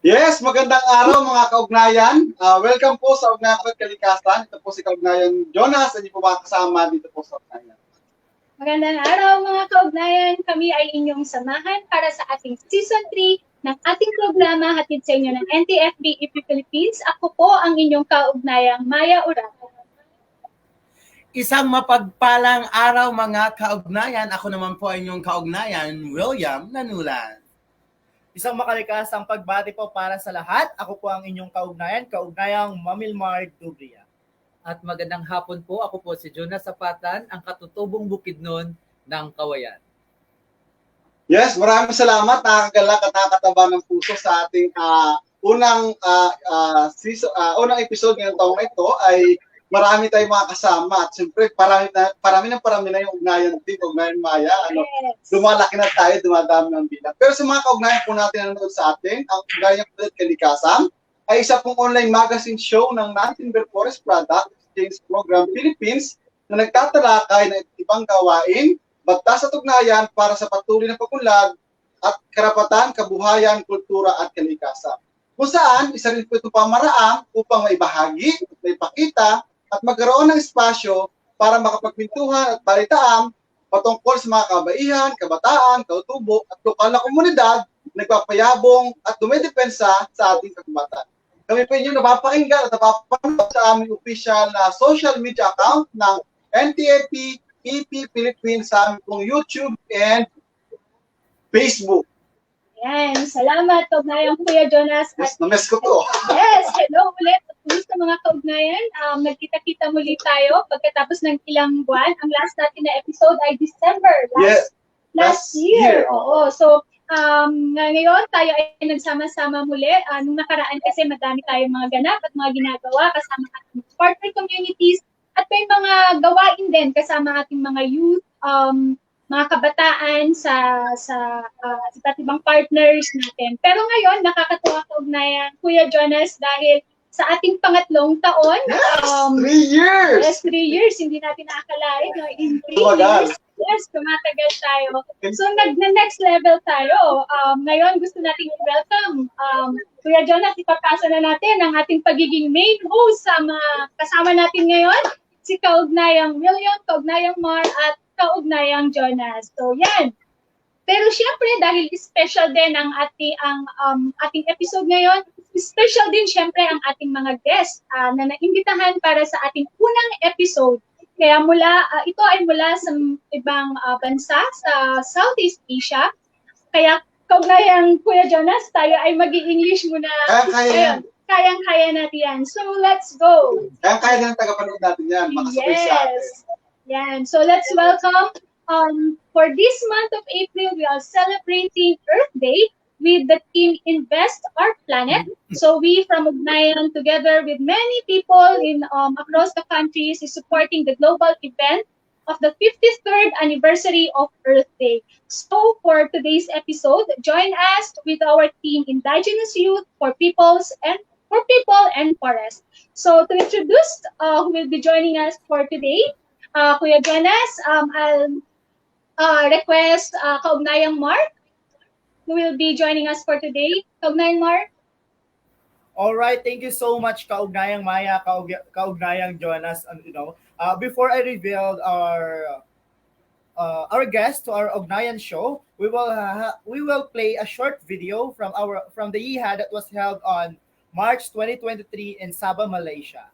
Yes, magandang araw mga kaugnayan. Welcome po sa Ugnayan at Kalikasan. Ito po si Kaugnayan Jonas at po mga kasama dito po sa Ugnayan. Magandang araw mga kaugnayan. Kami ay inyong samahan para sa ating Season 3 ng ating programa hatid sa inyo ng NTFP-EP Philippines. Ako po ang inyong kaugnayang Maya Urata. Isang mapagpalang araw mga kaugnayan. Ako naman po ay inyong kaugnayan, William Nanulan. Isang makalikasang pagbati po para sa lahat. Ako po ang inyong kaugnayang Mamilmar Dubria. At magandang hapon po. Ako po si Jonas Zapatan, ang katutubong bukidnon ng Kawayan. Yes, maraming salamat. Nakakagalak at nakakataba ng puso sa ating unang episode ngayong taong na ito ay marami tayong mga kasama at siyempre parami na yung ugnayan team, ugnayan Maya. Lumalaki na tayo, dumadami ng bilang. Pero sa mga kaugnayan po natin na nanonood sa atin, ang ugnayan po at Kalikasan ay isa pong online magazine show ng Non-Timber Forest Product Exchange Program Philippines na nagtatalakay ng ibang gawain, batas at ugnayan para sa patuloy na pag-unlad at karapatan, kabuhayan, kultura at kalikasan. Kung saan, isa rin po itong pamaraan upang maibahagi, maipakita at magkaroon ng espasyo para makapagpintuhan at balitaan patungkol sa mga kabaihan, kabataan, kautubo at lokal na komunidad nagpapayabong at dumidepensa sa ating kagubatan. Kami po inyo napapakinggan at napapanood sa aming official na social media account ng NTFP-EP Philippines sa aming pong YouTube and Facebook. Yan, salamat kaugnayang Kuya Jonas. Yes, na-mess ko to. Yes, hello ulit. Gusto mga kaugnayan, nagkita-kita muli tayo pagkatapos ng ilang buwan. Ang last natin na episode ay December last year. Oo, so ngayon tayo ay nagsama-sama muli. Nung nakaraan kasi madami tayong mga ganap at mga ginagawa kasama ating partner communities at may mga gawain din kasama ating mga youth, mga kabataan sa iba't ibang partners natin. Pero ngayon, nakakatuwa kaugnayan, Kuya Jonas, dahil sa ating pangatlong taon. Yes! 3 years! Yes, 3 years. Hindi natin nakakalain. No? In 3 years, yes, tumatagal tayo. So, nag-next level tayo. Ngayon, gusto natin i-welcome. Kuya Jonas, ipapasa na natin ang ating pagiging main host sa mga kasama natin ngayon. Si Kaugnayang William, Kaugnayang Mar, at Kaugnayang Jonas. So, yan. Pero syempre, dahil special din ang ating episode ngayon, special din syempre ang ating mga guests na naimbitahan para sa ating unang episode. Kaya ito ay mula sa ibang bansa sa Southeast Asia. Kaya kaugnayang Kuya Jonas, tayo ay mag-i-English muna. Kayang-kaya natin yan. So, let's go. Kayang-kaya ng tagapanood natin yan. Makasabay sa atin. Yan. So, let's welcome. For this month of April, we are celebrating Earth Day with the team Invest Our Planet. So we from Ugnayan, together with many people across the countries, is supporting the global event of the 53rd anniversary of Earth Day. So for today's episode, join us with our team Indigenous Youth for People and Forest. So to introduce who will be joining us for today, Kuya Jonas, I'll request Kaugnayang Mark, who will be joining us for today. Kaugnayang Mark. All right, thank you so much, Kaugnayang Maya, Kaugnayang Jonas. Before I reveal our guest to our Ugnayan show, we will play a short video from the IHA that was held on March 2023 in Sabah, Malaysia.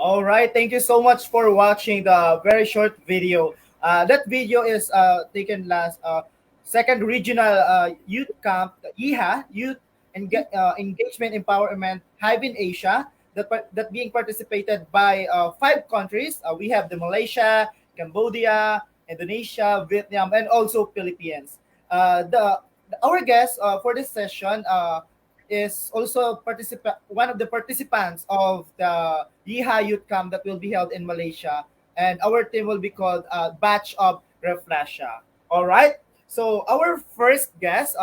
All right, thank you so much for watching the very short video. That video is taken last second regional youth camp, the IHA Youth Engagement Empowerment Hive in Asia. That being participated by 5 countries. We have the Malaysia, Cambodia, Indonesia, Vietnam, and also Philippines. Our guest for this session is also one of the participants of the Yiha Youth Camp that will be held in Malaysia, and our team will be called Batch of Reflasha. All right. So our first guest,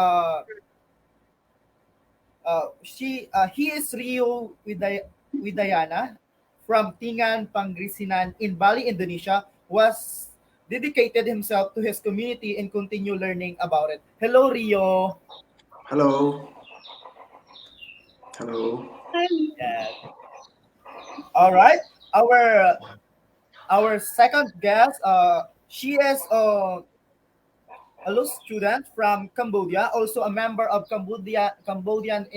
he is Rio Widayana from Tingan, Pangasinan in Bali, Indonesia. Was dedicated himself to his community and continue learning about it. Hello, Rio. Hello. Hello. Yes. All right. Our second guest, she is a law student from Cambodia, also a member of Cambodian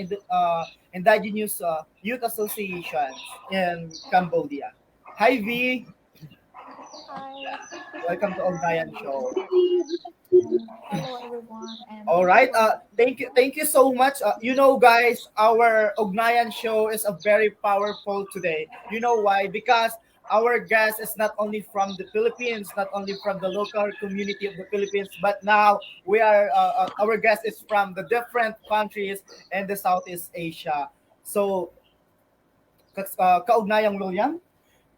Indigenous Youth Association in Cambodia. Hi V, Hi. welcome to Ugnayan Show. Hello everyone and All right. Thank you so much. Guys, our Ugnayan show is a very powerful today. You know why? Because our guest is not only from the Philippines, not only from the local community of the Philippines, but now our guest is from the different countries in the Southeast Asia. So, kaugnayang William.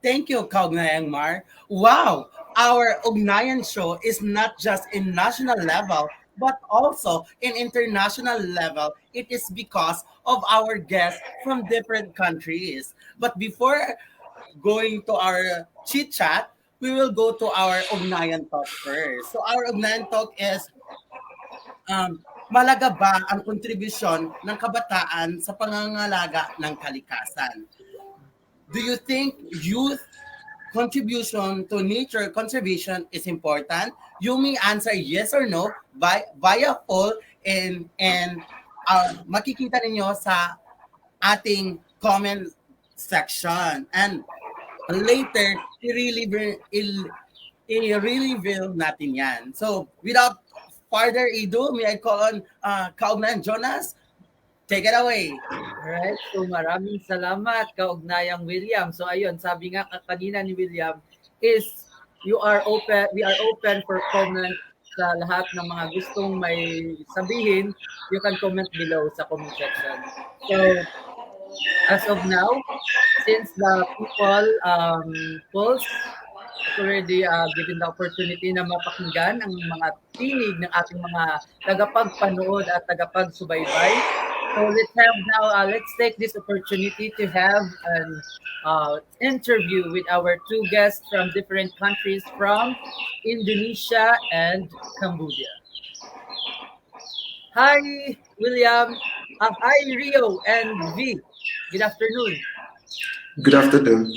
Thank you, Kaugnayang Mar. Wow, our Ugnayan show is not just in national level, but also in international level. It is because of our guests from different countries. But before going to our chit chat, we will go to our Ugnayan talk first. So our Ugnayan talk is malaga ba ang kontribusyon ng kabataan sa pangangalaga ng kalikasan? Do you think youth contribution to nature conservation is important? You may answer yes or no via poll and makikita ninyo sa ating comment section. And later, i-reveal natin yan. So, without further ado, may I call on Kaugnayan Jonas? Take it away. Alright, so maraming salamat kaugnayang William. So ayun, sabi nga kanina ni William is we are open for comment sa lahat ng mga gustong may sabihin. You can comment below sa comment section. So as of now, since the people polls already given the opportunity na mapakinggan ang mga tinig ng ating mga tagapagpanood at tagapagsubaybay. So let's take this opportunity to have an interview with our 2 guests from different countries from Indonesia and Cambodia. Hi, William. Hi, Rio and V. Good afternoon. Good afternoon.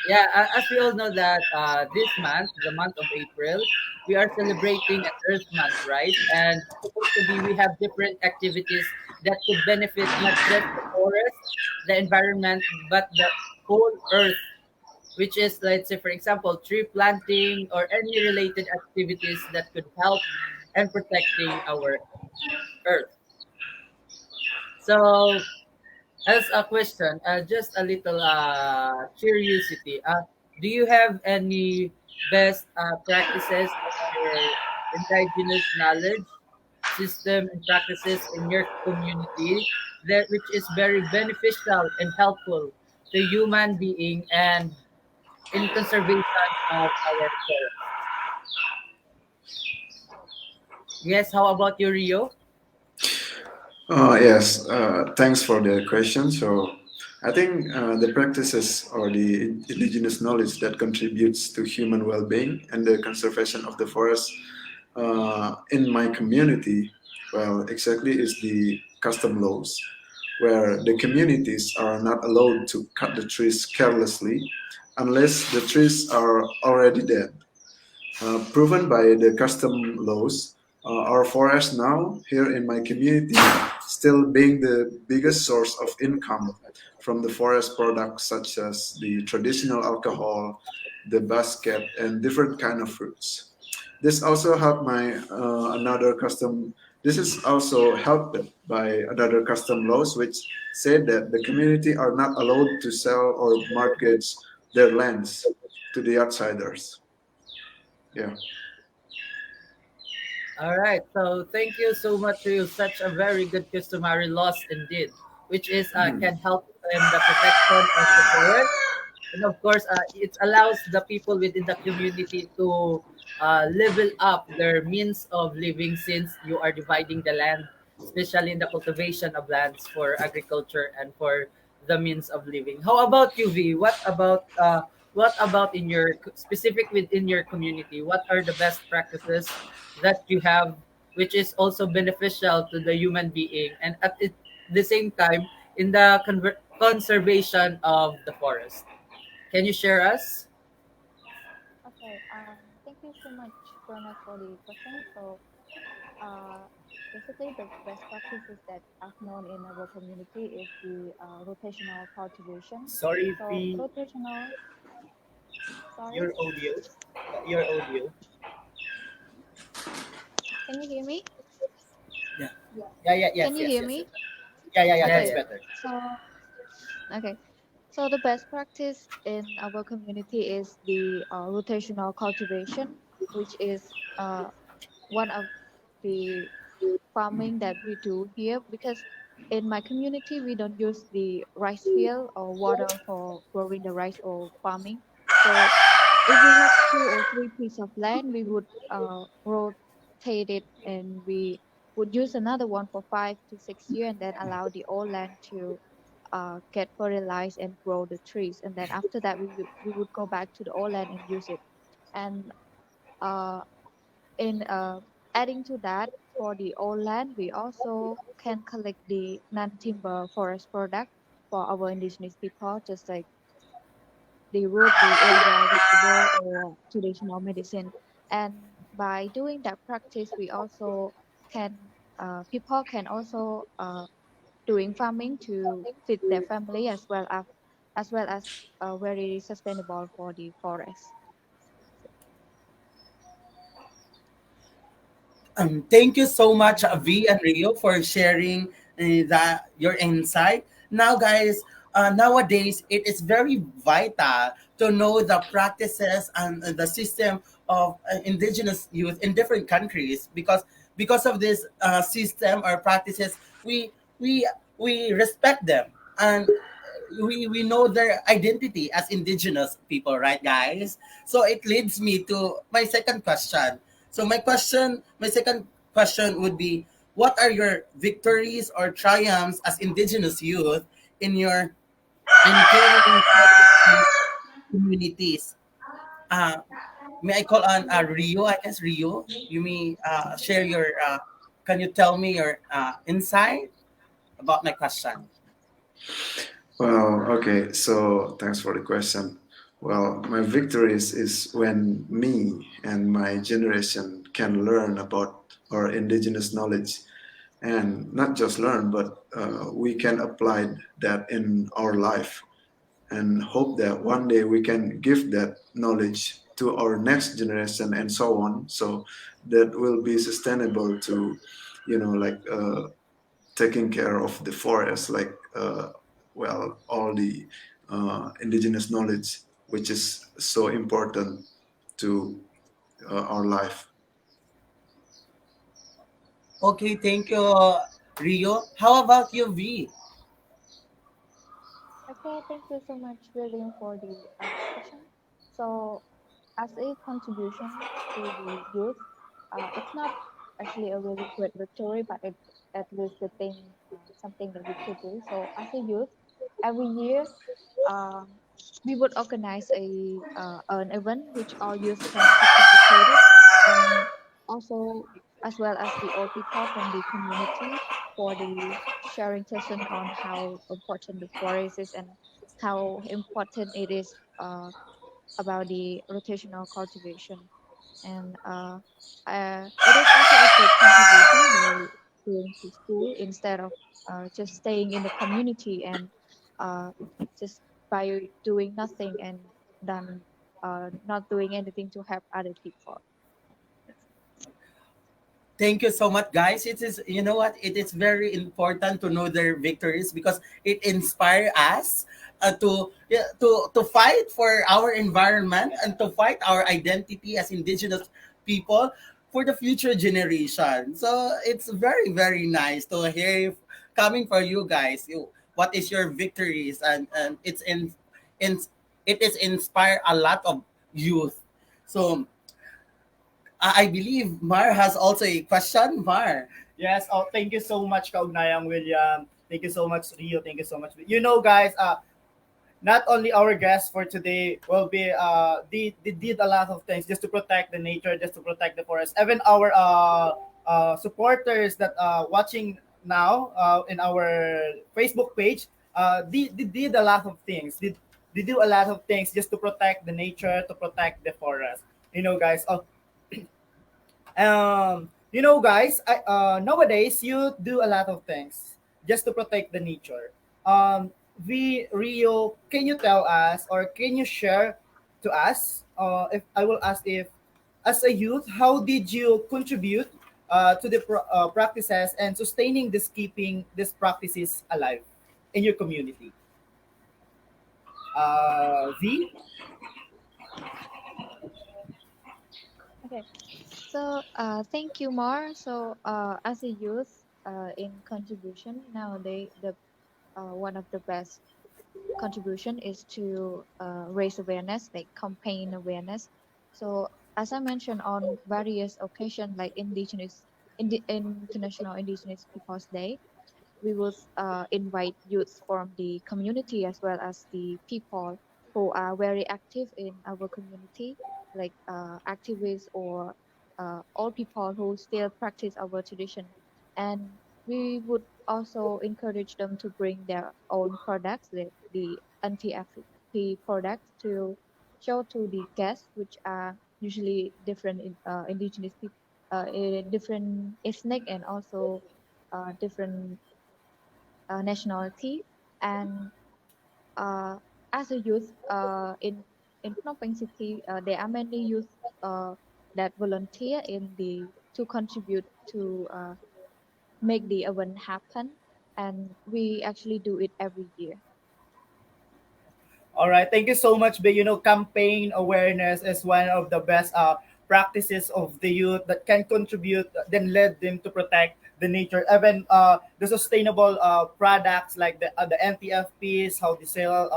Yeah, as we all know that this month, the month of April, we are celebrating an Earth Month, right? And supposed to be, we have different activities that could benefit not just the forest, the environment, but the whole Earth, which is, let's say, for example, tree planting or any related activities that could help and protecting our Earth. So, as a question, just a little curiosity. Do you have any best practices or indigenous knowledge system and practices in your community that which is very beneficial and helpful to human being and in conservation of our forest? Yes, how about you, Rio? Yes, thanks for the question. So, I think the practices or the indigenous knowledge that contributes to human well-being and the conservation of the forest in my community, well, exactly is the custom laws, where the communities are not allowed to cut the trees carelessly unless the trees are already dead. Proven by the custom laws, our forest now here in my community still being the biggest source of income from the forest products such as the traditional alcohol, the basket, and different kind of fruits. This also helped my another custom. This is also helped by another custom laws which said that the community are not allowed to sell or mortgage their lands to the outsiders. Yeah. All right. So thank you so much, Ryu. Such a very good customary laws indeed, which is Mhm. can help in the protection of the forest. And of course, it allows the people within the community to level up their means of living, since you are dividing the land, especially in the cultivation of lands for agriculture and for the means of living. How about you, V? What about in your specific within your community? What are the best practices that you have, which is also beneficial to the human being, and at the same time in the conservation of the forest? Can you share us? Okay. Thank you so much, Jonas, for the question. So, uh, basically, the best practices that I've known in our community is the rotational cultivation. Sorry, So, V, rotational. Sorry, your audio. Your audio. can you hear me? Yeah. Yeah, yeah, yes, Can you yes, hear yes, yes. me? Yeah, yeah, yeah, Yeah, Okay. that's yeah. better. So, okay. So the best practice in our community is the rotational cultivation, which is one of the farming that we do here, because in my community we don't use the rice field or water for growing the rice or farming. So if we have 2 or 3 pieces of land, we would rotate it, and we would use another one for 5 to 6 years, and then allow the old land to get fertilized and grow the trees. And then after that, we would go back to the old land and use it. And uh, in adding to that, for the old land, we also can collect the non-timber forest product for our indigenous people, just like the root, the edible vegetable, or traditional medicine. And by doing that practice, we also can people can also doing farming to feed their family, as well as very sustainable for the forest. Thank you so much, V and Rio, for sharing that your insight. Now, guys, nowadays it is very vital to know the practices and the system of indigenous youth in different countries, because of this system or practices, we we respect them, and we know their identity as indigenous people, right, guys? So it leads me to my second question. So my second question would be, what are your victories or triumphs as indigenous youth in your in caring for communities? Uh, may I call on Rio? I guess Rio, you may share your. Can you tell me your insight about my question? Well, okay, so thanks for the question. Well, my victories is when me and my generation can learn about our indigenous knowledge, and not just learn, but we can apply that in our life, and hope that one day we can give that knowledge to our next generation and so on. So that will be sustainable to, like taking care of the forest, like all the indigenous knowledge, which is so important to our life. Okay, thank you, Rio. How about you, V? Okay, thank you so much, William, for the question. So, as a contribution to the youth, it's not actually a really great victory, but it's at least the thing, something that we could do. So, as a youth, every year, um, we would organize an event which all youth can participate in, and also as well as the old people from the community, for the sharing session on how important the forest is, and how important it is about the rotational cultivation. And it is also a take contribution by going to school instead of just staying in the community and uh, just by doing nothing and then not doing anything to help other people. Thank you so much, guys. It is, you know what? It is very important to know their victories because it inspires us to fight for our environment and to fight our identity as indigenous people for the future generation. So it's very very nice to hear coming from you guys. What is your victories and in it is inspire a lot of youth. So I believe Mar has also a question. Mar. Yes. Oh, thank you so much, Kaugnayang William. Thank you so much, Rio. Thank you so much. You know, guys, not only our guests for today will be they did a lot of things just to protect the nature, just to protect the forest. Even our supporters that watching now in our Facebook page, they did a lot of things. They do a lot of things just to protect the nature, to protect the forest. You know, guys. You know, guys, nowadays you do a lot of things just to protect the nature. We Rio, can you tell us or can you share to us? If I will ask if, as a youth, how did you contribute to the practices and sustaining this keeping these practices alive in your community? V. Okay. So thank you, Mar. So as a youth in contribution nowadays, the one of the best contribution is to raise awareness, like campaign awareness. So as I mentioned on various occasions, like International Indigenous Peoples Day, we will invite youths from the community as well as the people who are very active in our community, like activists or all people who still practice our tradition. And we would also encourage them to bring their own products, the NTFP products, to show to the guests, which are usually different indigenous people, different ethnic and also different nationality. And uh, as a youth in Phnom Penh City, there are many youth uh, that volunteer in the to contribute to make the event happen, and we actually do it every year. All right, thank you so much. But you know, campaign awareness is one of the best practices of the youth that can contribute, then led them to protect the nature, even the sustainable products like the NTFPs, how they sell,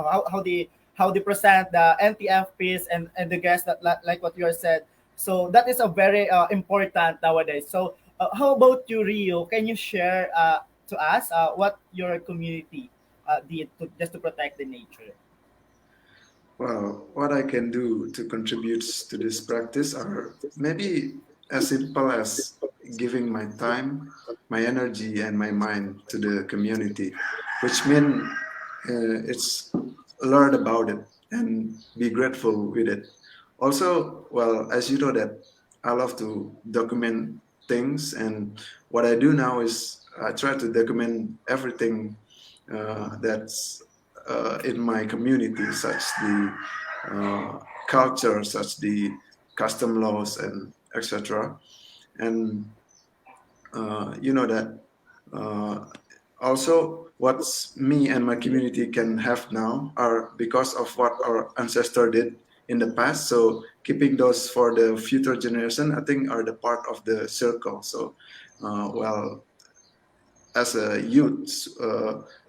how they present the NTFPs and the guests that like what you are said. So that is a very important nowadays. So how about you, Rio? Can you share to us what your community did just to protect the nature? Well, what I can do to contribute to this practice are maybe as simple as giving my time, my energy, and my mind to the community, which means it's learn about it and be grateful with it. Also, well, as you know that I love to document things, and what I do now is I try to document everything that's in my community, such the culture, such the custom laws and etc. And you know that also what's me and my community can have now are because of what our ancestor did in the past. So keeping those for the future generation, I think, are the part of the circle. So well, as a youth,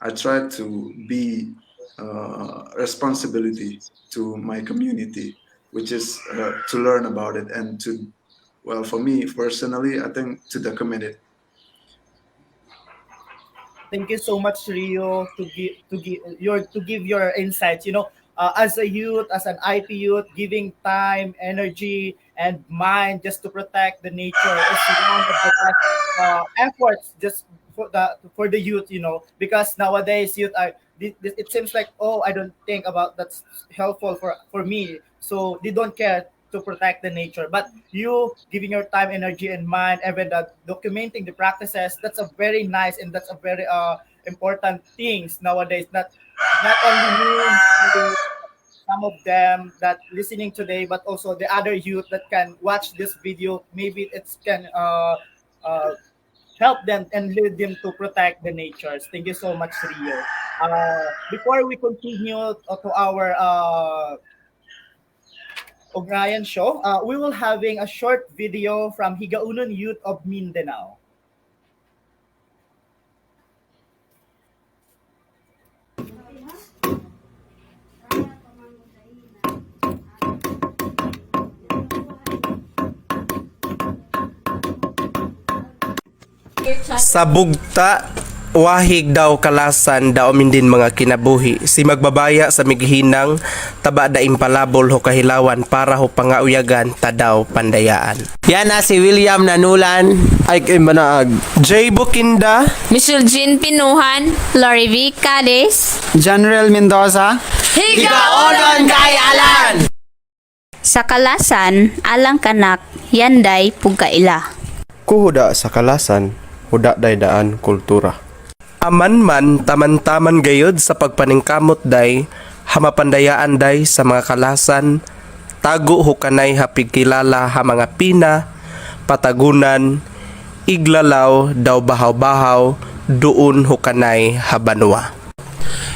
I try to be responsibility to my community, which is to learn about it and to, well, for me personally, I think to document it. Thank you so much, Rio, to give your insights. You know, as a youth, as an IP youth, giving time, energy, and mind just to protect the nature is one of the best efforts just for the youth. You know, because nowadays youth are it seems like, oh, I don't think about that's helpful for me, so they don't care to protect the nature. But you giving your time, energy, and mind, even documenting the practices, that's a very nice and that's a very important things nowadays. Not only me, some of them that listening today, but also the other youth that can watch this video. Maybe it can uh, help them and lead them to protect the natures. Thank you so much, Rio. Before we continue to our Ugnayan show, we will having a short video from Higaunon Youth of Mindanao. Sa bugta, wahig daw kalasan daw din mga kinabuhi. Si magbabaya sa mighinang, taba da impalabol ho kahilawan para ho pangauyagan tadaw pandayaan. Yan na si William Nanulan, Ike Manaag, Jay Bukinda, Michelle Jean Pinuhan, Lori V. Cadiz, General Mendoza, Higaonon Kayalan! sa Kalasan, Alang Kanak, Yanday, Pugkaila. Kuhuda sa kalasan, huda day daan kultura. Aman man taman-taman gayod sa pagpaningkamot day, hamapandayaan day sa mga kalasan, tago hukanay hapig kilala ha mga pina, patagunan, iglalaw daw bahaw-bahaw, doon hukanay habanwa.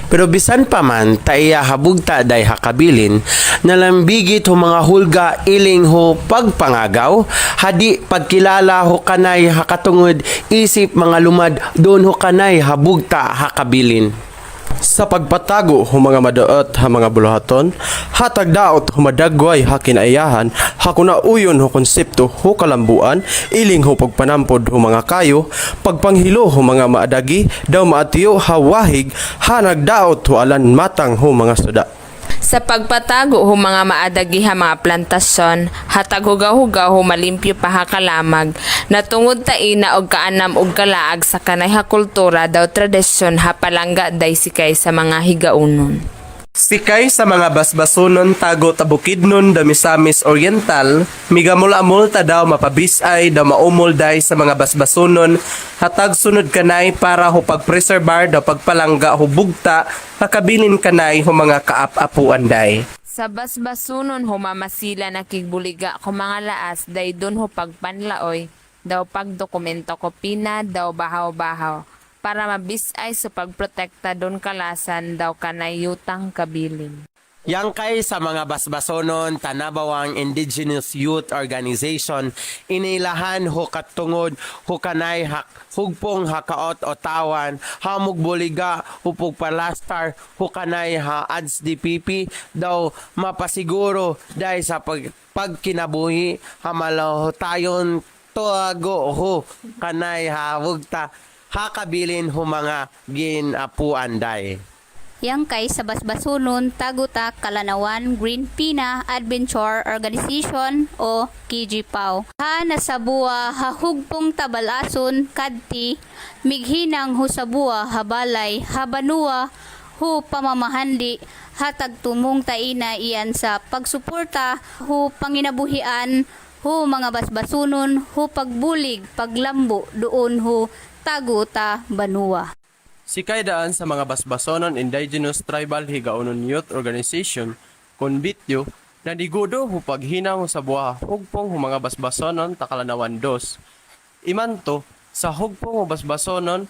pero bisan pa man taiya habugta day hakabilin, nalambigit ho mga hulga iling ho pagpangagaw, hadi pagkilala ho kanay hakatungod isip mga lumad doon ho kanay habugta hakabilin. Sa pagpatago hu mga madaot ha mga buluhaton, hatag daot humadagway ha kinaiyahan, hakuna uyon ho konsepto ho kalambuan, iling ho pagpanampod ho mga kayo, pagpanghilo ho mga maadagi, daw maatiyo ha wahig, ha nagdaot ho alan matang ho mga suda. Sa pagpatago ho mga maadagiha mga plantasyon, hatag hugaw-hugaw ho malimpyo pa ha kalamag, natungod taina og kaanam og kalaag sa kanay ha kultura daw tradisyon ha palangga day sikay sa mga higaunon. Sikay sa mga basbasonon tago tabukidnon da Misamis Oriental, migamol-amol ta daw mapabisay daw maumol day sa mga basbasonon, hatag sunod kanay para ho pagpreserbar daw pagpalangga ho bugta, hakabilin kanay ho mga kaap-apuan day. Sa basbasunon ho mamasila nakigbuliga ko mga laas day dun ho pagpanlaoy, daw pagdokumento ko pina daw bahaw-bahaw, para mabisay sa pagprotekta doon kalasan daw kanay yutang kabilin. Yang kay sa mga basbasonon, tanabawang Indigenous Youth Organization, inilahan ho katungod, ho kanay hugpong hakaot o tawan, hamog buliga, hupog palastar, ho kanay ha ads DPP, daw mapasiguro dahil sa pagkinabuhi, hamalaw tayon tuago ho kanay ha hugta, hakabilin ho mga ginapuan day. Yang kay sa basbasunon, Taguta, Kalanawan, Green Pina Adventure Organization o KGPAO. Ha nasabua hahugpong tabalason kadti, mighinang hu sabua habalay, habanua hu pamamahandi, hatag tumong taina iyan sa pagsuporta hu panginabuhian hu mga basbasunon hu pagbulig, paglambo doon hu Taguta, Banua. Sikay daan sa mga basbasonon Indigenous Tribal Higaonon Youth Organization, konbityo, na digudo hu paghinang sa buha hugpong hu mga basbasonon takalanawan dos. Imanto, sa hugpong hu basbasonon,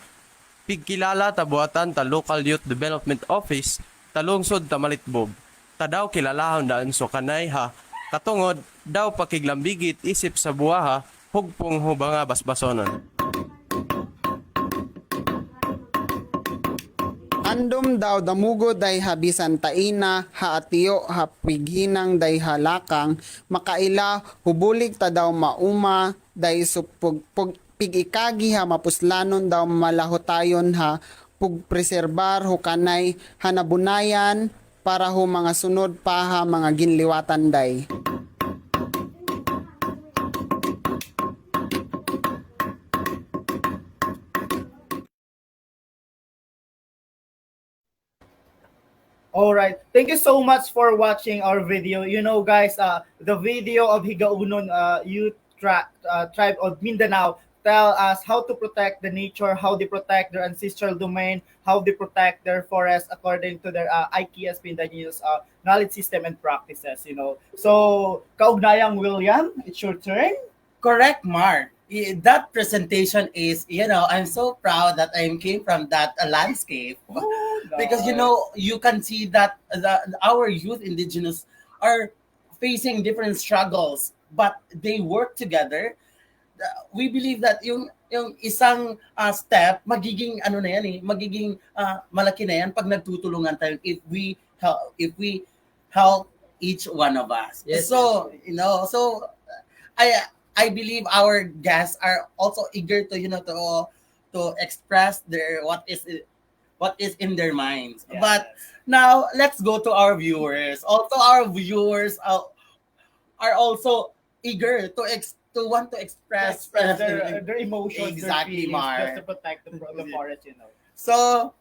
pigkilala tabuatan ta Local Youth Development Office, talungsod ta Malitbob. Tadaw kilalahon daan so kanay ha, katungod daw pakiglambigit isip sa buha hugpong hu mga basbasonon. Andom daw damugo day habisan taina, haatiyo hapighinang day halakang, makaila hubulig ta daw mauma, day supog pigikagi ha mapuslanon daw malahotayon ha, pugpreserbar hukanay hanabunayan, para ho mga sunod pa ha mga ginliwatan day. All right. Thank you so much for watching our video. You know, guys, the video of Higaunon Youth Tribe of Mindanao tell us how to protect the nature, how they protect their ancestral domain, how they protect their forest according to their IKSP Indigenous knowledge system and practices. You know. So, Kaugnayang William, it's your turn. Correct, Mark. That presentation is, I'm so proud that I came from that landscape. Because, you can see that our youth indigenous are facing different struggles, but they work together. We believe that yung isang step, magiging ano na yan magiging malaki na yan pag nagtutulungan tayo if we help each one of us. Yes. So, so I believe our guests are also eager to to express what is in their minds. Yes. But now let's go to our viewers. Also, our viewers are also eager to want to express Their emotions, Exactly, their feelings, Mar. just to protect the forest. You know. So,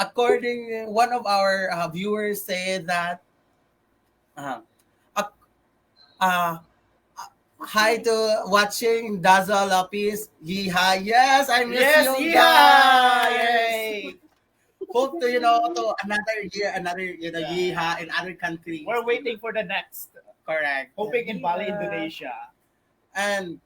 according one of our viewers said that, hi to watching Daza Lapis. Yeehaw. Yes, I miss Yes, you yeah! guys. Yay! Hope to to another year, yeehaw in other countries. We're waiting for the next. Correct. Hoping in Bali, Indonesia. And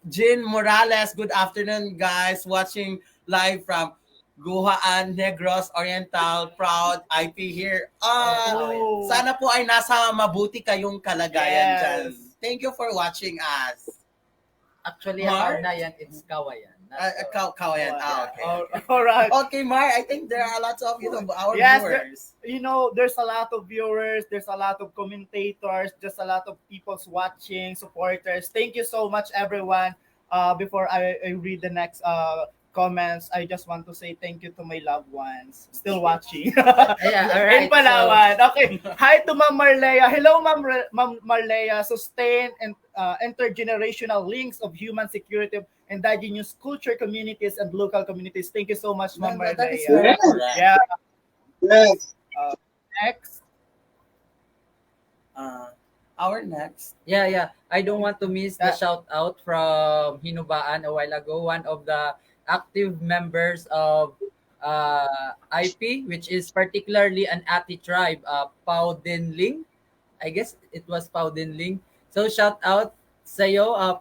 Jin Morales, good afternoon, guys. Watching live from Guhaan, Negros Oriental. Proud IP here. Sana po ay nasa mabuti kayong kalagayan Yes. dyan. Thank you for watching us. Actually, ang Mar? Ugnayan, it's Kawayan. Kawayan. Okay. All right. Okay, Mar, I think there are lots of our Yes, viewers. There's a lot of viewers, there's a lot of commentators, just a lot of people's watching, supporters. Thank you so much, everyone. Before I read the next comments, I just want to say thank you to my loved ones still watching. Yeah, all right. In Palawan. Okay. Hi to Ma'am Marlea. Hello, Ma'am Marlea. Sustain and intergenerational links of human security, indigenous culture communities, and local communities. Thank you so much, Ma'am That is Marlea. very correct. Yeah. Yes. Next. Our next. Yeah. I don't want to miss the shout out from Hinubaan a while ago, one of the active members of IP, which is particularly an Ati tribe, Pau Dinling. I guess it was Pau Dinling. So shout out sa'yo,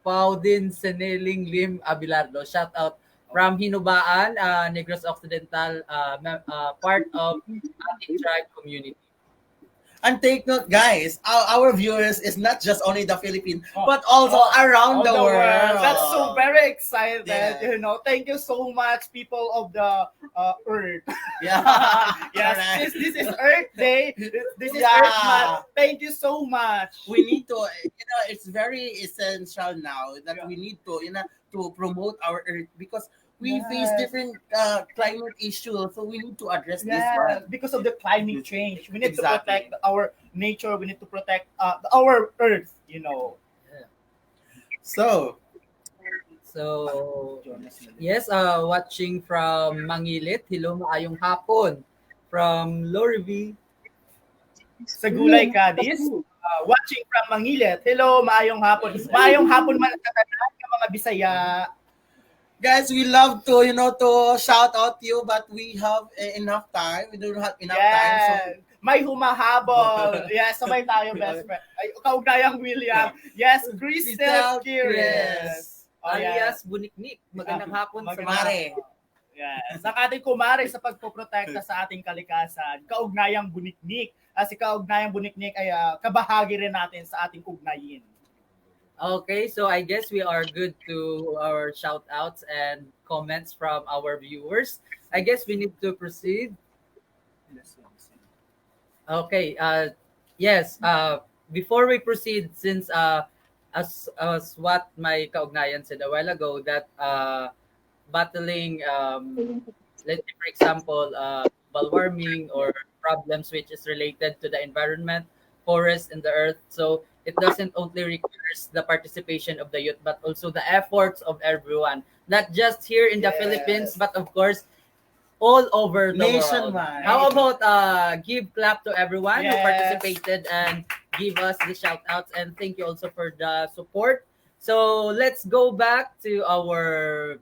Pau Din Seneling Lim Abilardo. Shout out from Hinubaan, Negros Occidental, part of Ati tribe community. And take note, guys, our viewers is not just only the Philippines, but also around the world. That's so very excited. Yeah. Thank you so much, people of the Earth. Yeah. Yes, Correct. this is Earth Day. This is Yeah. Earth Month. Thank you so much. We need to, it's very essential now that we need to, to promote our Earth because we face different climate issues, so we need to address this one. Because of the climate change, we need to Exactly. protect our nature. We need to protect our Earth. So yes, watching from Mangilit. Hello, maayong hapon. From Lorvie. Sa Gulay, Cadiz. Watching from Mangilit. Hello, maayong hapon. Maayong hapon man sa tanan ng mga Bisaya. Guys, we love to, to shout out you, but we have enough time. We don't have enough time. So May humahabol. Yes, sabay tayo, best friend. Ay, Kaugnayang William. Yes, Crystal Curious. Alias Buniknik. Magandang hapon sa Mare. Yes. Ang ating kumare sa pagpoprotekta sa ating kalikasan, Kaugnayang Buniknik. Si Kaugnayang Buniknik ay kabahagi rin natin sa ating ugnayin. Okay, so I guess we are good to our shout outs and comments from our viewers. I guess we need to proceed. Okay, yes, before we proceed, since as what my kaugnayan said a while ago, that battling, let's say for example, global warming or problems which is related to the environment, forest and the earth. So it doesn't only requires the participation of the youth, but also the efforts of everyone, not just here in the Philippines, but of course all over the world. Nationwide. How about give clap to everyone who Yes. participated and give us the shout outs, and thank you also for the support. So let's go back to our,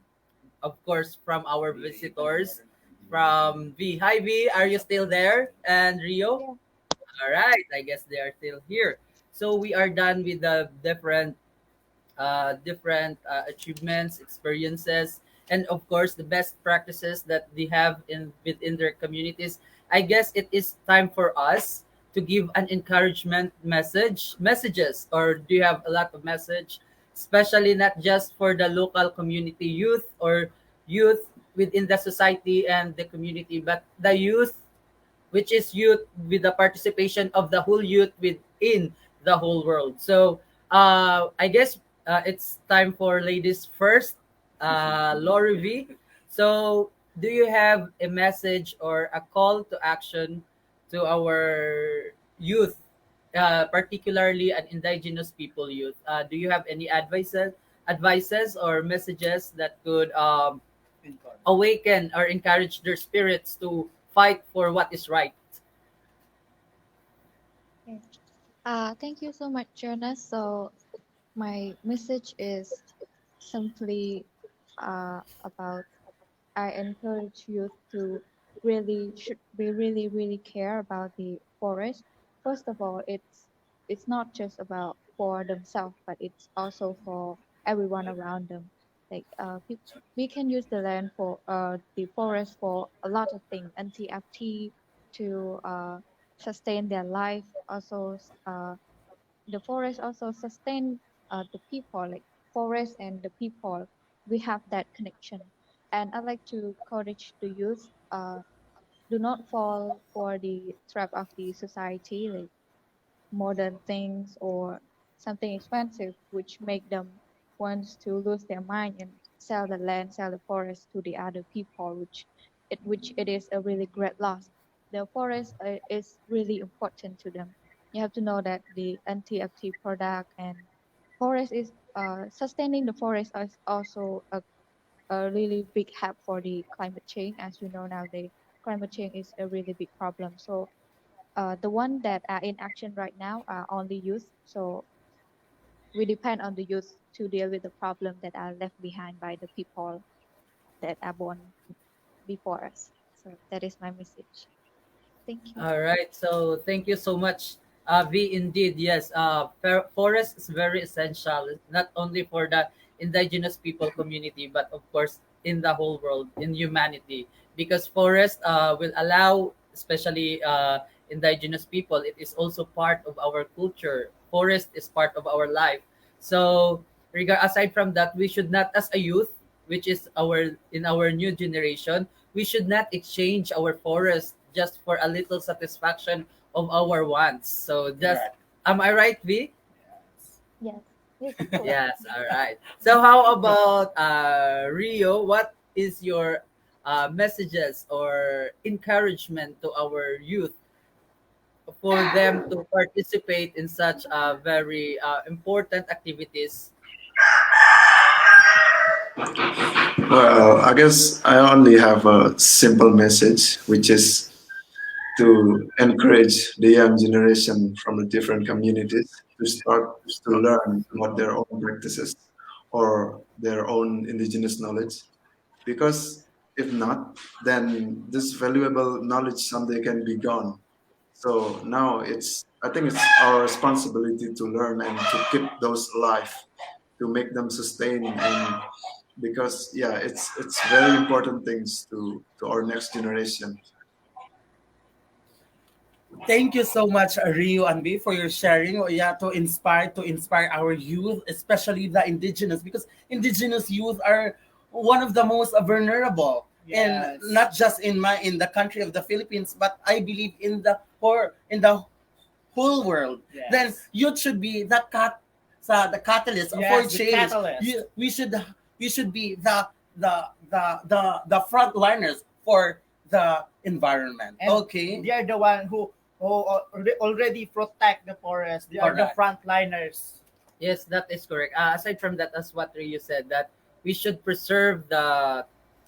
of course, from our visitors from V. Hi V, are you still there? And Rio? Yeah. All right, I guess they are still here. So we are done with the different achievements, experiences, and of course the best practices that they have in within their communities. I guess it is time for us to give an encouragement messages, or do you have a lot of message, especially not just for the local community youth or youth within the society and the community, but the youth, which is youth with the participation of the whole youth within the whole world. So I guess it's time for ladies first. Lori V. So do you have a message or a call to action to our youth, particularly an indigenous people youth? Do you have any advices or messages that could awaken or encourage their spirits to fight for what is right? Okay. Thank you so much, Jonas. So my message is simply about I encourage youth to should be really care about the forest. First of all, it's not just about for themselves, but it's also for everyone around them. Like we can use the land for the forest for a lot of things. NTFT to sustain their life. Also, the forest also sustain the people. Like forest and the people, we have that connection. And I like to encourage the youth. Do not fall for the trap of the society, like modern things or something expensive, which make them want to lose their mind and sell the land, sell the forest to the other people, which it is a really great loss. The forest is really important to them. You have to know that the NTFT product and forest is sustaining the forest is also a really big help for the climate change. As you know now, the climate change is a really big problem. So the one that are in action right now are only youth. So we depend on the youth to deal with the problem that are left behind by the people that are born before us. So that is my message. Thank you. All right. So thank you so much, V. Indeed, yes. Forest is very essential, not only for the indigenous people community, but of course in the whole world, in humanity, because forest will allow, especially indigenous people, it is also part of our culture. Forest is part of our life. So, aside from that, we should not, as a youth, which is our in our new generation, we should not exchange our forest just for a little satisfaction of our wants. So just, am I right, V? Yes. Yes. Yes, all right. So how about Rio? What is your messages or encouragement to our youth for them to participate in such very important activities? Well, I guess I only have a simple message, which is to encourage the young generation from the different communities to start to learn about their own practices or their own indigenous knowledge. Because if not, then this valuable knowledge someday can be gone. So now I think it's our responsibility to learn and to keep those alive, to make them sustain, and because yeah, it's very important things to our next generation. Thank you so much, Rio and B, for your sharing. Yeah, to inspire our youth, especially the indigenous, because indigenous youth are one of the most vulnerable, and Yes. not just in the country of the Philippines, but I believe in the whole world. Yes. Then youth should be the catalyst Yes, for the change. catalyst. We should be the front liners for the environment. And Okay. they are the one who already protect the forest. They are the Correct. frontliners. Yes, that is correct. Aside from that, as what Rio said, that we should preserve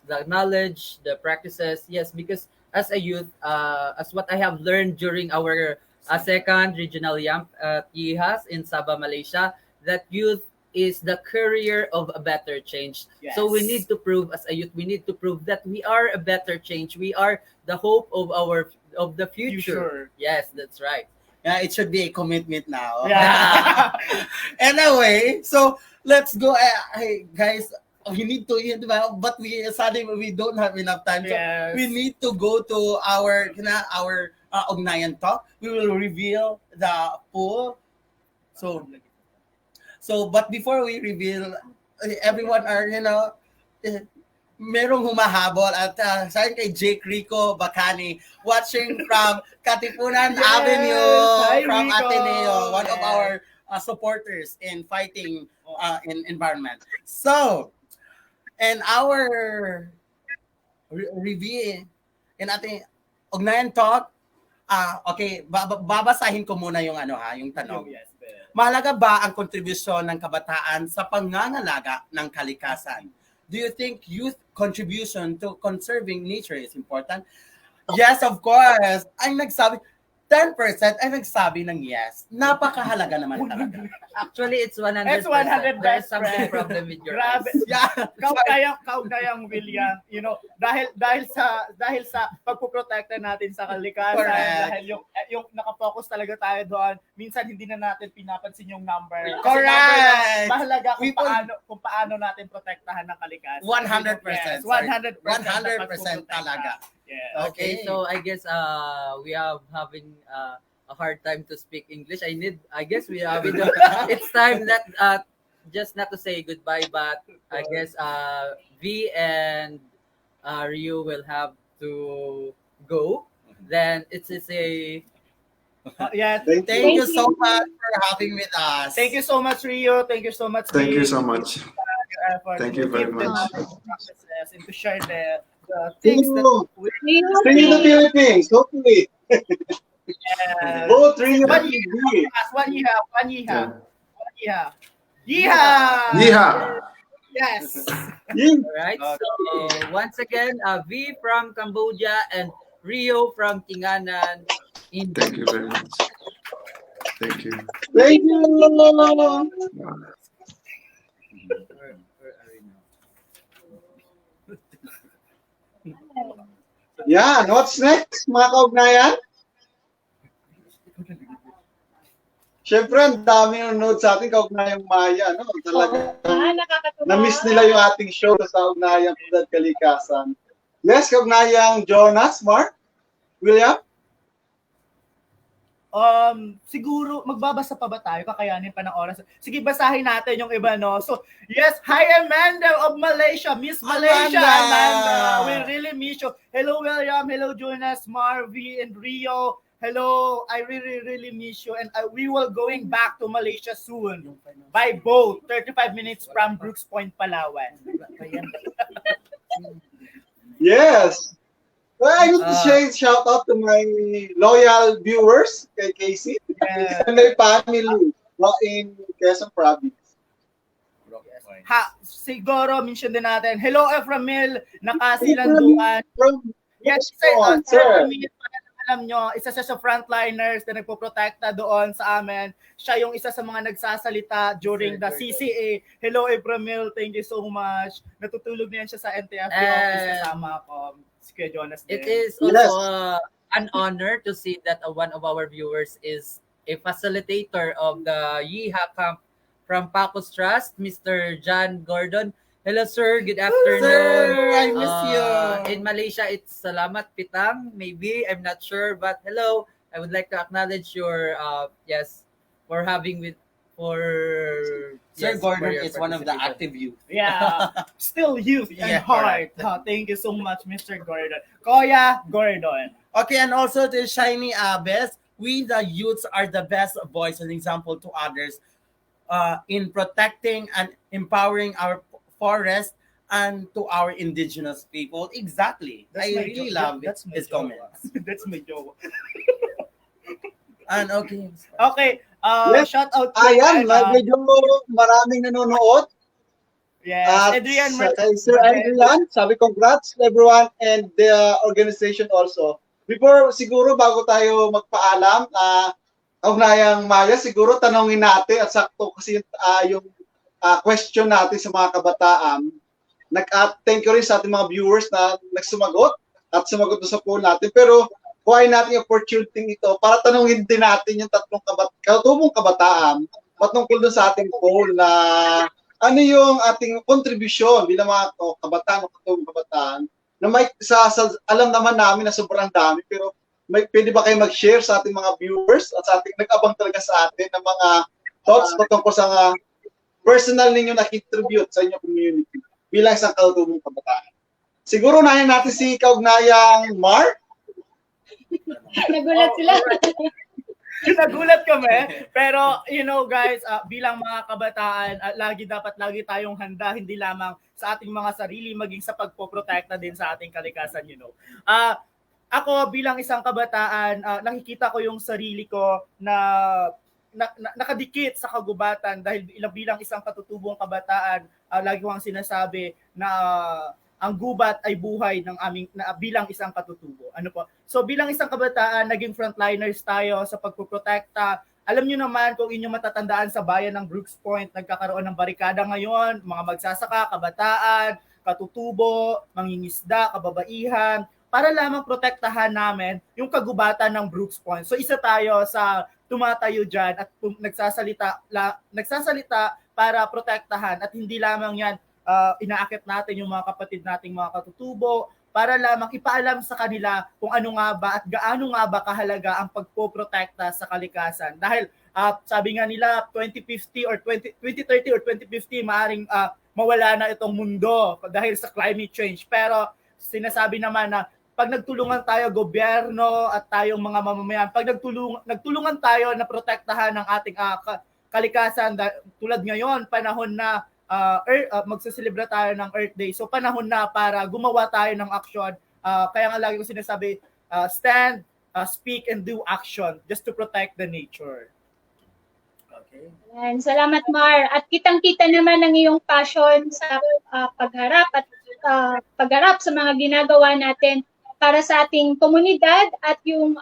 the knowledge, the practices. Yes, because as a youth, as what I have learned during our second regional YAMP at Yihas in Sabah, Malaysia, that youth is the courier of a better change. So we need to prove as a youth, we need to prove that we are a better change. We are the hope of the future. Yes, that's right. Yeah, it should be a commitment now. Yeah. Anyway, so let's go. Hey, guys, we need to eat, but sadly we don't have enough time. So Yes. we need to go to our Ugnayan talk. We will reveal the pool. So, but before we reveal, everyone are, merong humahabol at saan kay Jake Rico Bacani watching from Katipunan Yes. Avenue Hi, from Rico. Ateneo, one of Yes. our supporters in fighting in environment. So, and our review in ating Ugnayan talk, okay, babasahin ko muna yung yung tanong. Yes. Mahalaga ba ang kontribusyon ng kabataan sa pangangalaga ng kalikasan? Do you think youth contribution to conserving nature is important? Yes, of course. Ang nagsabi, 10% ay nagsabi ng yes. Napakahalaga naman talaga. Actually, it's 100%. It's 100%. There's something problem with your Grabe. eyes. Yeah. Kaugnayang William, dahil sa pagpoprotekta natin sa kalikasan, Correct. dahil yung nakafocus talaga tayo doon, minsan hindi na natin pinapansin yung number. Kasi Correct. Mahalaga People- kung paano natin protektahan ng kalikasan. 100%. Yes, 100%. 100% talaga. Yes. Okay, so I guess we are having a hard time to speak English. It's time that just not to say goodbye, but I guess V and Ryu will have to go. Then it's a Yeah. Thank you so much for having with us. Thank you so much, Rio. Thank you so much. Thank you Lee, so much. for your effort Thank to you very give the much. knowledge practices and to share the See things that we you in the Philippines, hopefully. Both Rio What and year? V. One year. Yeah. Yeehaw! Yeehaw! Yeehaw! Yes. all right. So once again, V from Cambodia and Rio from Tinganan. Thank you very much. Thank you. Thank you. Where are we now? Yan, what's next, mga kaugnayan? Siyempre, ang dami nanonood sa ating kaugnayang Maya. No? Talaga, Nakakatuwa. na-miss nila yung ating show sa Ugnayang Komunidad Kalikasan. Yes, kaugnayang Jonas, Mark, William? Siguro, magbabasa pa ba tayo? Kakayanin pa ng oras. Sige, basahin natin yung iba, no? So, yes, hi Amanda of Malaysia. Miss Malaysia, Amanda. We really miss you. Hello, William. Hello, Jonas, Marvy, and Rio. Hello, I really miss you. And we will going back to Malaysia soon. By boat, 35 minutes from Brooks Point, Palawan. Yes. Well, I need to say shout out to my loyal viewers kay Casey and my family in Quezon Province. Siguro, mention din natin. Hello, Eframil, nakasilanduan. Yes, sir. Alam nyo, isa siya sa frontliners na nagpoprotekta doon sa amin. Siya yung isa sa mga nagsasalita during the CCA. Hello, Eframil, thank you so much. Natutulog na yan siya sa NTFP office kasama ko. Si Kuya Jonas din. It is also an honor to see that one of our viewers is a facilitator of the Yeehaw Camp from Pacos Trust, Mr. John Gordon. Hello, sir. Good afternoon. Sir, I miss you. In Malaysia, it's Salamat Pitang. Maybe, I'm not sure. But hello, I would like to acknowledge your, for having Sir Gordon for your is one of the participation. active youth. Yeah, still youth and Yeah, heart. Thank you so much, Mr. Gordon. Koya Gordon. Okay, and also to Shiny Abes, we the youths are the best voice and example to others in protecting and empowering our forest and to our indigenous people. Exactly. I really love his comments. That's my joke. And okay. Okay, Yes. shout out to Ayan, medyo maraming nanonood. Yes. At Adrian, kay Sir Adrian, sabi congrats to everyone and the organization also. Before, siguro bago tayo magpaalam, Ugnayang Maya, siguro tanongin natin at sakto kasi yung question natin sa mga kabataan. Thank you rin sa ating mga viewers na nagsumagot at sumagot sa poll natin. Pero kuhain natin yung opportunity ito para tanongin din natin yung katutubong kabataan patungkol dun sa ating poll na ano yung ating kontribusyon bilang mga kabataan o katutubong kabataan na may alam naman namin na sobrang dami pero pwede ba kayo mag-share sa ating mga viewers at sa ating nag-abang talaga sa atin ng mga thoughts patungkol sa personal ninyo na contribute sa inyong community bilang isang katutubong kabataan. Siguro nahin natin si Kaugnayang Mar. Nagulat sila. Nagulat kami. Pero, guys, bilang mga kabataan, lagi tayong handa, hindi lamang sa ating mga sarili, maging sa pagpoprotekta din sa ating kalikasan, Ako, bilang isang kabataan, nakikita ko yung sarili ko na nakadikit sa kagubatan dahil bilang isang katutubong kabataan, lagi ko ang sinasabi na ang gubat ay buhay ng bilang isang katutubo. Ano po? So bilang isang kabataan, naging frontliners tayo sa pagpoprotekta. Alam niyo naman kung inyong matatandaan sa bayan ng Brooks Point, nagkakaroon ng barikada ngayon, mga magsasaka, kabataan, katutubo, mangingisda, kababaihan, para lamang protektahan namin yung kagubatan ng Brooks Point. So isa tayo sa tumatayo dyan at nagsasalita para protektahan at hindi lamang yan inaakit natin yung mga kapatid nating mga katutubo para lamang ipaalam sa kanila kung ano nga ba at gaano nga ba kahalaga ang pagpoprotekta sa kalikasan. Dahil sabi nga nila 2050 or 2030 or 2050 maaring mawala na itong mundo dahil sa climate change. Pero sinasabi naman na pag nagtulungan tayo, gobyerno at tayong mga mamamayan, pag nagtulungan tayo na protektahan ng ating kalikasan, tulad ngayon, panahon na magsaselebra tayo ng Earth Day. So panahon na para gumawa tayo ng action. Kaya nga lagi ko sinasabi, stand, speak, and do action just to protect the nature. Okay. Yan. Salamat, Mar. At kitang-kita naman ang iyong passion sa pagharap sa mga ginagawa natin para sa ating komunidad at yung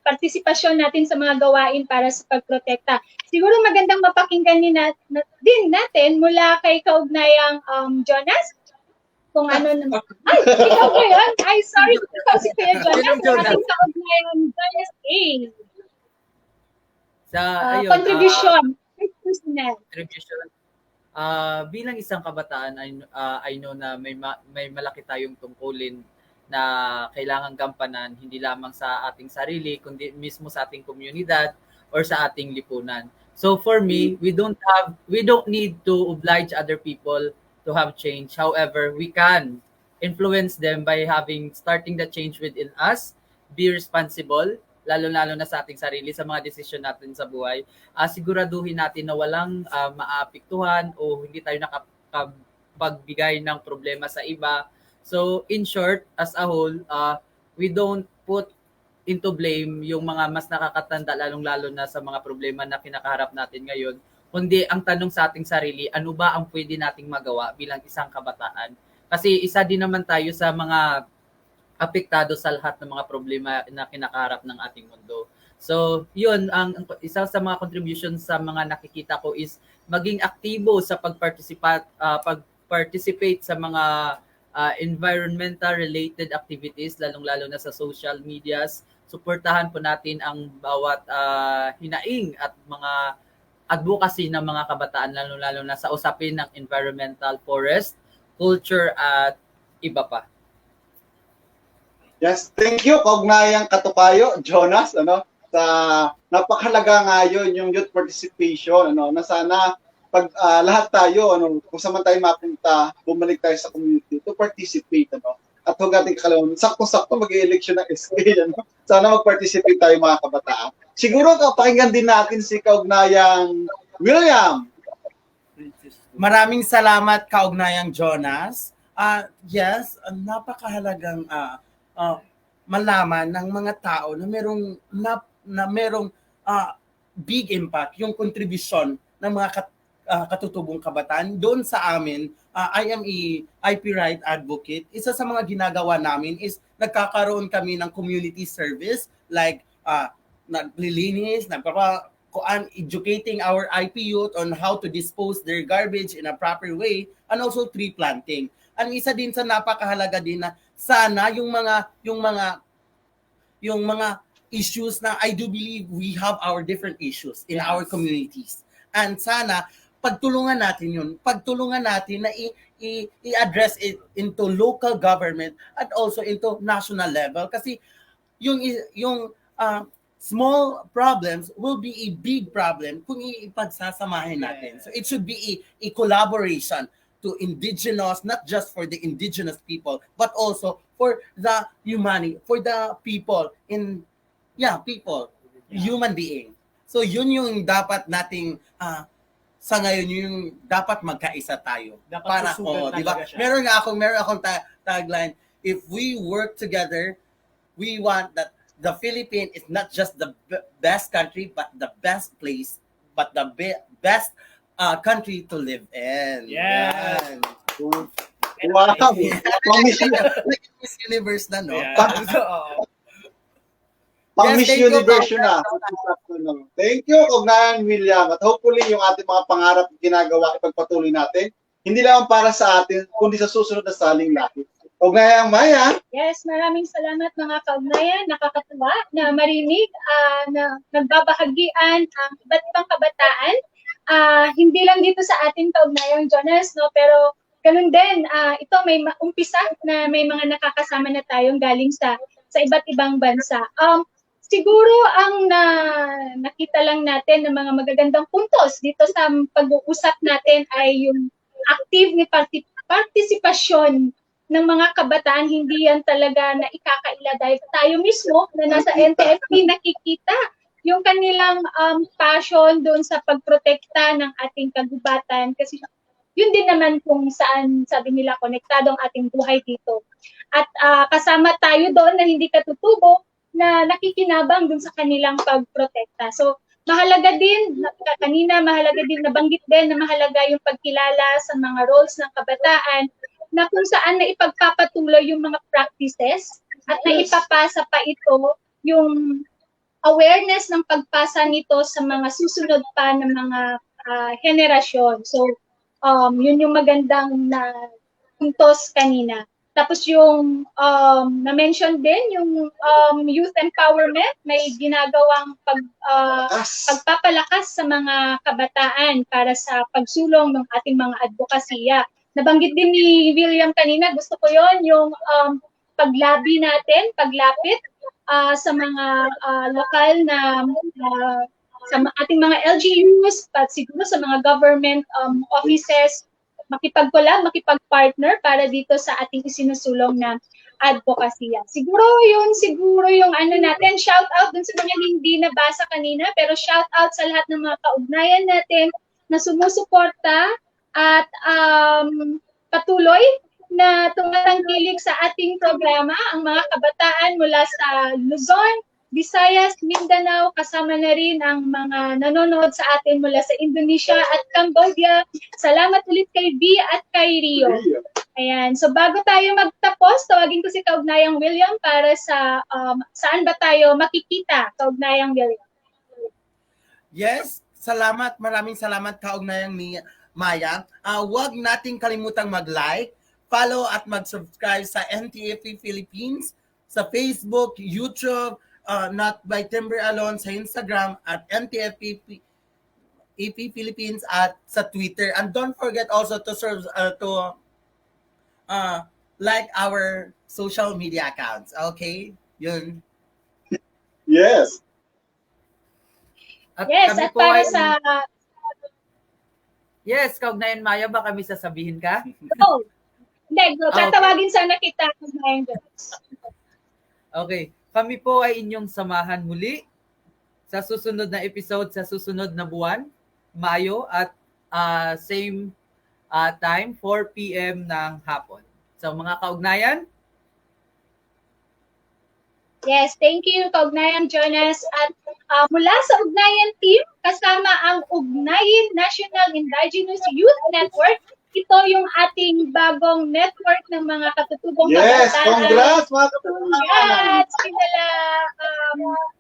partisipasyon natin sa mga gawain para sa pagprotekta. Siguro magandang mapakinggan din natin mula kay Kaugnayang Jonas. Kung ano naman. Ay, ikaw ba yun? Ay, sorry. Ikaw si Kuya Jonas. Ating Kaugnayang Jonas A. Contribution. Contribution. Bilang isang kabataan, I know na may malaki tayong tungkulin na kailangan gampanan hindi lamang sa ating sarili kundi mismo sa ating komunidad or sa ating lipunan. So for me, we don't need to oblige other people to have change. However, we can influence them by starting the change within us, be responsible, lalo-lalo na sa ating sarili, sa mga desisyon natin sa buhay. Siguraduhin natin na walang maapektuhan o hindi tayo nakapagbigay ng problema sa iba. So, in short, as a whole, we don't put into blame yung mga mas nakakatanda, lalong-lalo na sa mga problema na kinakaharap natin ngayon. Kundi ang tanong sa ating sarili, ano ba ang pwede nating magawa bilang isang kabataan? Kasi isa din naman tayo sa mga apektado sa lahat ng mga problema na kinakaharap ng ating mundo. So, yun, ang isa sa mga contributions sa mga nakikita ko is maging aktibo sa pag-participate sa mga environmental related activities, lalong-lalo na sa social medias. Suportahan po natin ang bawat hinaing at mga advocacy ng mga kabataan, lalo-lalo na sa usapin ng environmental, forest, culture at iba pa. Yes, thank you Kaugnayang Katukayo, Jonas, sa napakahalaga ngayon yung youth participation, na sana pag lahat tayo, kung saan man tayo mapunta, bumalik tayo sa community to participate, at huwag natin kakalimutan, sakto-sakto mag-election ng SK, sana mag-participate tayo mga kabataan. Siguro pakinggan din natin si Kaugnayang William. Maraming salamat Kaugnayang Jonas. Yes, napakahalagang malaman ng mga tao na merong big impact yung kontribusyon ng mga katutubong kabataan. Doon sa amin, I am a IP right advocate. Isa sa mga ginagawa namin is nagkakaroon kami ng community service like naglilinis, educating our IP youth on how to dispose their garbage in a proper way, and also tree planting. Ang isa din sa napakahalaga din na sana yung mga issues na I do believe we have our different issues in our communities. And sana pagtulungan natin na i-address it into local government at also into national level kasi yung small problems will be a big problem kung ipagsasamahin natin. So it should be a collaboration to indigenous, not just for the indigenous people, but also for the people human being. So yun yung dapat nating sa ngayon yung dapat magkaisa tayo. Dapat di ba? Meron akong tagline, if we work together, we want that the Philippines is not just the best country, but the best place, but the best country to live in. Yeah. Yan. Wow! Like Miss Universe na, no? Pang Miss Yes, thank you, Universe Kong. na. Thank you, Ugnayan William. At hopefully, yung ating mga pangarap ginagawa, ipagpatuloy natin. Hindi lang para sa atin, kundi sa susunod na saling lahi. Ugnayan Maya. Yes, maraming salamat mga kaugnayan. Nakakatuwa na marinig na nagbabahagian ang iba't ibang kabataan. Hindi lang dito sa ating kaugnayang Jonas, no? Pero ganun din, ito may umpisa na may mga nakakasama na tayong galing sa iba't ibang bansa. Siguro ang nakita lang natin ng mga magagandang puntos dito sa pag-uusap natin ay yung active ni partisipasyon ng mga kabataan. Hindi yan talaga na ikakaila dahil tayo mismo na nasa NTFP nakikita yung kanilang passion doon sa pagprotekta ng ating kagubatan kasi yun din naman kung saan sabi nila konektado ang ating buhay dito. At kasama tayo doon na hindi katutubo na nakikinabang dun sa kanilang pagprotekta. So, mahalaga din, mahalaga din, nabanggit din na mahalaga yung pagkilala sa mga roles ng kabataan na kung saan na ipagpapatuloy yung mga practices at na ipapasa pa ito yung awareness ng pagpasa nito sa mga susunod pa ng mga henerasyon. So, yun yung magandang na puntos kanina. Tapos yung na-mention din yung youth empowerment, may ginagawang pagpapalakas sa mga kabataan para sa pagsulong ng ating mga advokasya. Nabanggit din ni William kanina, gusto ko yon yung paglapit sa mga lokal na sa ating mga LGUs, at siguro sa mga government offices, makipag-collab, makipag-partner para dito sa ating isinusulong na advokasya. Siguro yung ano natin, shout out dun sa mga hindi nabasa kanina, pero shout out sa lahat ng mga kaugnayan natin na sumusuporta at patuloy na tumatangkilik sa ating programa, ang mga kabataan mula sa Luzon, Visayas, Mindanao, kasama na rin ang mga nanonood sa atin mula sa Indonesia at Cambodia. Salamat ulit kay B at kay Rio. Ayan, so bago tayo magtapos, tawagin ko si Kaugnayang William para sa saan ba tayo makikita, Kaugnayang William. Yes, salamat. Maraming salamat, Kaugnayang Maya. Huwag nating kalimutang mag-like, follow at mag-subscribe sa NTFP Philippines, sa Facebook, YouTube, Not by Timber Alone, sa Instagram at NTFP-EP Philippines at sa Twitter. And don't forget also to like our social media accounts. Okay? Yun. Yes. At Yes, kami at po para ay- sa... Yes, Kaugnayan Maya, baka may sasabihin ka? Oh, hindi, tatawagin sana kita, Kaugnayang Jonas. Okay. Kami po ay inyong samahan muli sa susunod na episode sa susunod na buwan, Mayo, at same time, 4 p.m. ng hapon. So mga kaugnayan, Yes, thank you, Kaugnayan Jonas. At mula sa Ugnayan team, kasama ang Ugnayan National Indigenous Youth Network. Ito yung ating bagong network ng mga katutubong Yes, kabataan. congrats mga kabataan. Congrats! Kinala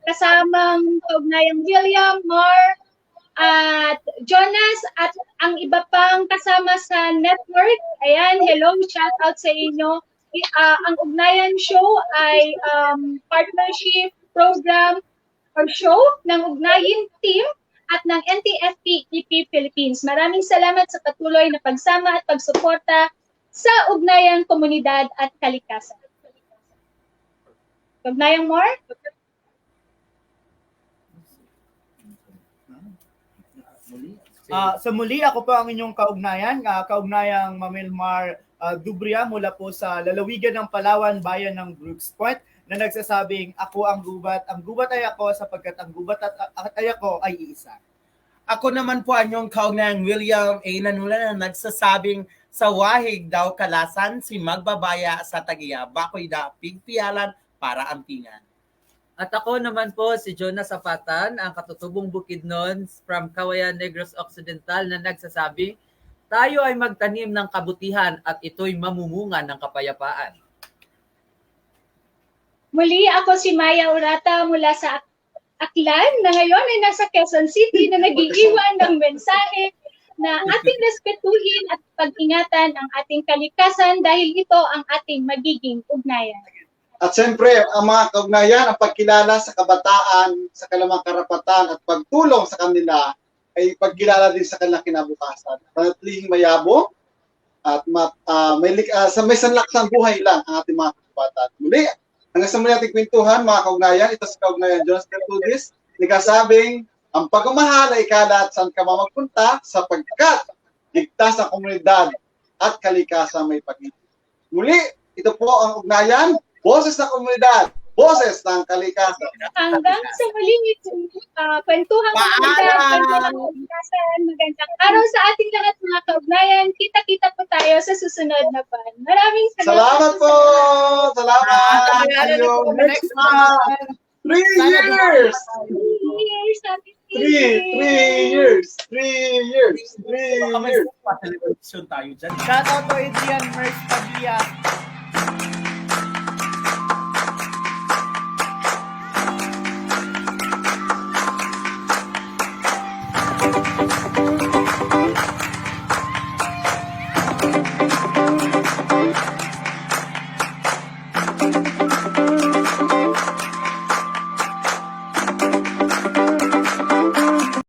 kasamang Kaugnayan William, Mar, at Jonas, at ang iba pang kasama sa network. Ayan, hello, shout out sa inyo. Ang Ugnayan Show ay partnership program or show ng Ugnayan Team at ng NTFP-EP Philippines. Maraming salamat sa patuloy na pagsama at pagsuporta sa Ugnayan Komunidad at Kalikasan. Ugnayang more? Sa muli, ako po ang inyong kaugnayan, kaugnayang Mamilmar Dubria mula po sa lalawigan ng Palawan, bayan ng Brooks Point, na nagsasabing, ako ang gubat ay ako sapagkat ang gubat at ay ako ay iisa. Ako naman po ang inyong kaugnayang William A. Nanula na nagsasabing, sa wahig daw kalasan si magbabaya sa tagiya, bakoy da pigpialan para ampingan. At ako naman po si Jonas Zapatan, ang katutubong Bukidnon from Cauayan Negros Occidental na nagsasabi, tayo ay magtanim ng kabutihan at ito'y mamumunga ng kapayapaan. Muli, ako si Maya Urata mula sa Aklan na ngayon ay nasa Quezon City na nag-iiwan ng mensahe na ating respetuhin at pag-ingatan ang ating kalikasan dahil ito ang ating magiging ugnayan. At siyempre, ang mga kaugnayan, ang pagkilala sa kabataan, sa kanilang karapatan at pagtulong sa kanila ay pagkilala din sa kanilang kinabukasan. Panatiling mayabong at may sanlaksang buhay lang ang ating mga kabataan. Muli, hanggang sa muli ating kwentuhan, mga kaugnayan, ito sa kaugnayan Jonas Bertudis, nagsasabing, ang pagmamahal ay kalat saan ka magpunta sapagkat ligtas ang komunidad at kalikasan may pag-ibig. Muli, ito po ang ugnayan, boses ng komunidad, boses ng kalikasan. Hanggang sa muling kwentuhang kalikasan, magandang araw sa ating lahat mga kaugnayan. Kita-kita po tayo sa susunod na pan. Maraming salamat po! Salamat! Next month! 3 years! 3 years! 3 years! 3 years! Celebration tayo dyan. Shout out to Adrian Merce Padilla.